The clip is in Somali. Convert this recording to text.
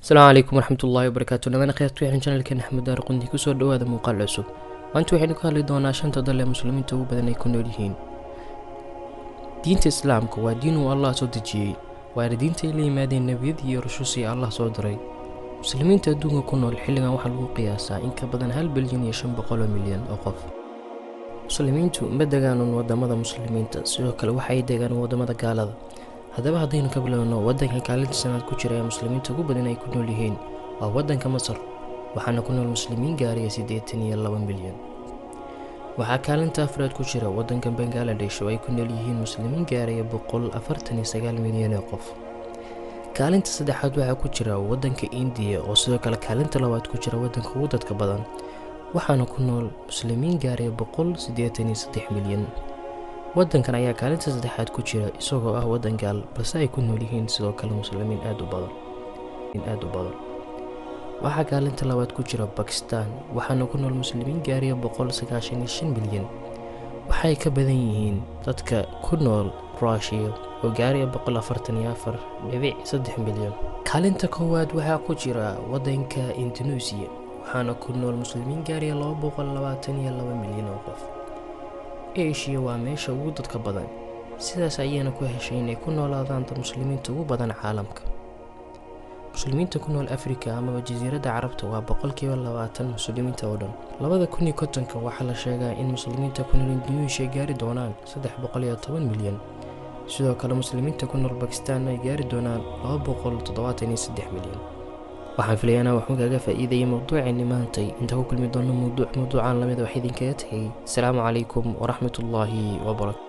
السلام عليكم ورحمة الله وبركاته. لما نقيت وحين channelkan أحمد دار قندي كسر دواء muuqaal cusub. maanta waxaynu ka hadli doonaa shanta dal ee muslimiinta ugu badan ay ku nool yihiin. diinta islaamka waa diin uu Allah soo dejiyay, waa diinta ay la yimaadeen nabiyada iyo rasuushii Allah soo diray. muslimiinta adduunka ku nool xilligan waxa lagu qiyaasaa in ka badan 1 bilyan iyo 500 milyan oo qof. muslimiintu ma degaan wadamada muslimiinta, sidoo kale waxay degaan wadamada gaalada. haddaba haddaynu ka bilowno wadanka kaalinta sanaad ku jira ee muslimiinta ugu badan ay ku nool yihiin waa wadanka Masar, waxaana ku nool muslimiin gaaraya 82 milyan. waxaa kaalinta afraad ku jira wadanka Bangladesh oo ay ku nool yihiin muslimiin gaaraya 149 milyan oo qof. kaalinta saddexaad waxaa ku jira wadanka India oo sidoo kale kaalinta labaad ku jira wadanka ugu dadka badan, waxaana ku nool muslimiin gaaraya 183 milyan. wadankan ayaa kaalinta saddexaad ku jira isagoo ah wadan gaal, balse ay ku nool yihiin sidoo kale muslimiin aad u badan. waxaa kaalinta labaad ku jira Pakistan, waxaana ku nool muslimiin gaaraya 195 milyan. waxay ka badan yihiin dadka ku nool Russia oo gaaraya 144.3 milyan. kaalinta koowaad waxaa ku jira wadanka Indonesia, waxaana ku nool muslimiin gaaraya 222 milyan oo qof. Asia waa meesha ugu dadka badan, sidaas ayayna ku heshay inay ku noolaadaan muslimiinta ugu badan caalamka. muslimiinta ku nool Afrika ama jasiiradda Carabta waa 20% muslimiinta oo dhan. 2050 waxaa la sheegaa in muslimiinta ku nool Indonesia gaari doonaan 310 milyan. sidoo kale muslimiinta ku nool Pakistan ay gaari doonaan 273 milyan. waxaan filayaa waxaan kaga faa'iideeyay mowduucani maanta. inta ku kulmi doono mowduucan lamid ah waxaan idinkaga tagay. Assalaamu calaykum waraxmatullaahi wabarakaatuh.